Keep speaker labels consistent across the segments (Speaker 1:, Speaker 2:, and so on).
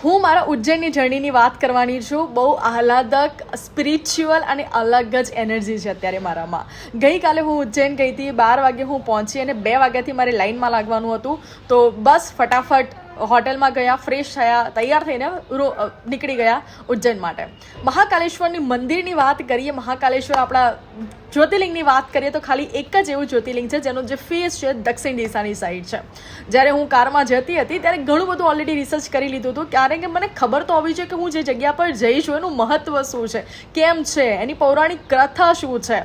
Speaker 1: હું મારા ઉજ્જૈનની જર્નીની વાત કરવાની છું. બહુ આહલાદક, સ્પિરિચ્યુઅલ અને અલગ જ એનર્જી છે અત્યારે મારામાં. ગઈકાલે હું ઉજ્જૈન ગઈ હતી, 12 વાગે હું પહોંચી અને 2 વાગ્યાથી મારે લાઇનમાં લાગવાનું હતું. તો બસ ફટાફટ હોટલમાં ગયા, ફ્રેશ થયા, તૈયાર થઈને નીકળી ગયા ઉજ્જૈન માટે. મહાકાલેશ્વરની મંદિરની વાત કરીએ, મહાકાલેશ્વર આપણા જ્યોતિર્લિંગની વાત કરીએ તો ખાલી એક જ એવું જ્યોતિર્લિંગ છે જેનો જે ફેસ છે દક્ષિણ દિશાની સાઈડ છે. જ્યારે હું કારમાં જતી હતી ત્યારે ઘણું બધું ઓલરેડી રિસર્ચ કરી લીધું હતું, કારણ કે મને ખબર તો હોવી જોઈએ કે હું જે જગ્યા પર જઈ છું એનું મહત્વ શું છે, કેમ છે, એની પૌરાણિક કથા શું છે.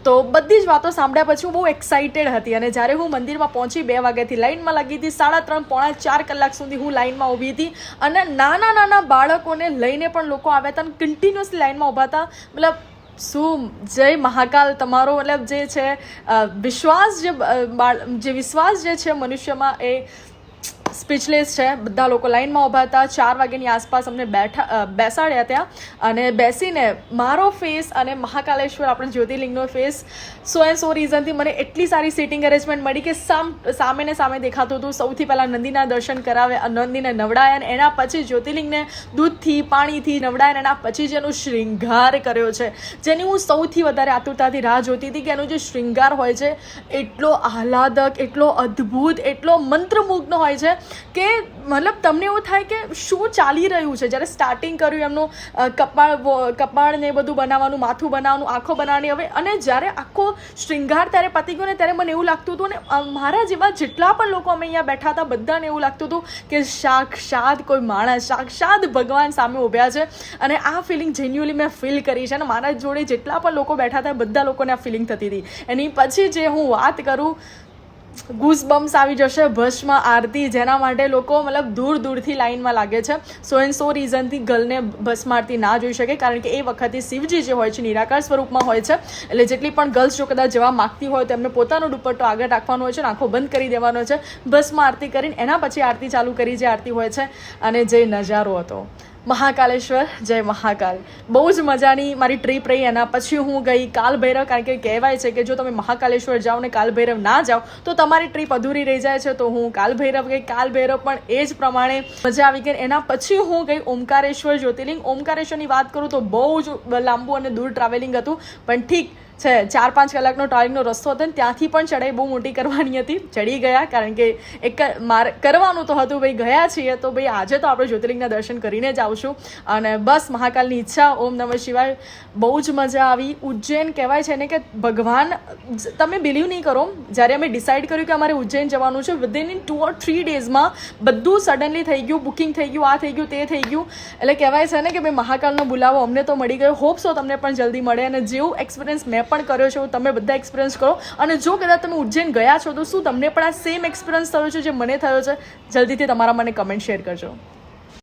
Speaker 1: તો બધી જ વાતો સાંભળ્યા પછી હું બહુ એક્સાઇટેડ હતી અને જ્યારે હું મંદિરમાં પહોંચી 2 વાગ્યાથી લાઇનમાં લાગી હતી. 3.5 પોણા 4 કલાક સુધી હું લાઇનમાં ઊભી હતી અને નાના બાળકોને લઈને પણ લોકો આવ્યા હતા અને કન્ટિન્યુઅસલી લાઇનમાં ઊભા હતા. મતલબ શું જય મહાકાલ, તમારો મતલબ જે છે વિશ્વાસ, જે વિશ્વાસ જે છે મનુષ્યમાં એ સ્પીચલેસ છે. બધા લોકો લાઇનમાં ઊભા હતા. 4 વાગ્યાની આસપાસ અમને બેસાડ્યા ત્યાં અને બેસીને મારો ફેસ અને મહાકાલેશ્વર આપણે જ્યોતિર્લિંગનો ફેસ 100 રીઝનથી મને એટલી સારી સિટિંગ અરેન્જમેન્ટ મળી કે સામે ને સામે દેખાતું હતું. સૌથી પહેલાં નંદીના દર્શન કરાવ્યા, નંદીને નવડાયા અને એના પછી જ્યોતિર્લિંગને દૂધથી, પાણીથી નવડાયા અને એના પછી જેનો શૃંગાર કર્યો છે, જેની હું સૌથી વધારે આતુરતાથી રાહ જોતી હતી કે એનો જે શૃંગાર હોય છે એટલો આહલાદક, એટલો અદ્ભુત, એટલો મંત્રમુગ્ધ હોય છે કે મતલબ તમને એવું થાય કે શું ચાલી રહ્યું છે. જ્યારે સ્ટાર્ટિંગ કર્યું એમનું કપાળ ને બધું બનાવવાનું, માથું બનાવવાનું, આંખો બનાવવાની, હવે અને જ્યારે આખો શૃંગાર ત્યારે પતી ગયો ને ત્યારે મને એવું લાગતું હતું અને મારા જેવા જેટલા પણ લોકો અમે અહીંયા બેઠા હતા બધાને એવું લાગતું હતું કે સાક્ષાત કોઈ માણસ, સાક્ષાત ભગવાન સામે ઊભ્યા છે. અને આ ફિલિંગ જેન્યુઅલી મેં ફીલ કરી છે અને મારા જોડે જેટલા પણ લોકો બેઠા હતા બધા લોકોને આ ફિલિંગ થતી હતી. એની પછી જે હું વાત કરું, ગૂઝબમ્સ આવી જશે. ભસ્મ આરતી, જેના માટે લોકો મતલબ દૂર દૂરથી લાઇનમાં લાગે છે. 100 રીઝનથી ગર્લને ભસ્મ આરતી ના જોઈ શકે, કારણ કે એ વખતે શિવજી જે હોય છે નિરાકાર સ્વરૂપમાં હોય છે. એટલે જેટલી પણ ગર્લ્સ જો કદાચ જવા માગતી હોય તો એમને પોતાનો દુપટ્ટો આગળ રાખવાનો હોય છે, આંખો બંધ કરી દેવાનો છે, ભસ્મ આરતી કરીને એના પછી આરતી ચાલુ કરી જે આરતી હોય છે. અને જે નજારો હતો મહાકાલેશ્વર, જય મહાકાલ, બહુ જ મજાની મારી ટ્રીપ રહી. એના પછી હું ગઈ કાલ ભૈરવ, કારણ કે કહેવાય છે કે જો તમે મહાકાલેશ્વર જાઓ ને કાલ ભૈરવ ના જાઓ તો તમારી ટ્રીપ અધૂરી રહી જાય છે. તો હું કાલ ભૈરવ ગઈ. કાલ ભૈરવ પણ એ જ પ્રમાણે મજા આવી ગઈ. એના પછી હું ગઈ ઓમકારેશ્વર જ્યોતિર્લિંગ. ઓમકારેશ્વરની વાત કરું તો બહુ જ લાંબુ અને દૂર ટ્રાવેલિંગ હતું, પણ ઠીક છે. 4-5 કલાકનો ટ્રાવેલિંગનો રસ્તો હતો ને ત્યાંથી પણ ચડાઈ બહુ મોટી કરવાની હતી. ચડી ગયા, કારણ કે એક મારે કરવાનું તો હતું, ભાઈ ગયા છીએ તો ભાઈ આજે તો આપણે જ્યોતિર્લિંગના દર્શન કરીને જ આવશું. અને બસ મહાકાલની ઈચ્છા, ઓમ નમઃ શિવાય. બહુ જ મજા આવી. ઉજ્જૈન કહેવાય છે ને કે ભગવાન, તમે બિલીવ નહીં કરો, જ્યારે અમે ડિસાઇડ કર્યું કે અમારે ઉજ્જૈન જવાનું છે, વિધિન 2 or 3 ડેઝમાં બધું સડનલી થઈ ગયું, બુકિંગ થઈ ગયું, આ થઈ ગયું, તે થઈ ગયું. એટલે કહેવાય છે ને કે ભાઈ મહાકાલનો બોલાવો અમને તો મળી ગયો. હોપ સો તમને પણ જલ્દી મળે અને જેવું એક્સપિરિયન્સ મેં પણ કર્યો છે તમે બધા એક્સપિરિયન્સ કરો. અને જો કદાચ તમે ઉજ્જૈન ગયા છો તો શું તમને પણ આ સેમ એક્સપિરિયન્સ થયો છે જે મને થયો છે, જલ્દીથી તમારા મને કમેન્ટ શેર કરજો.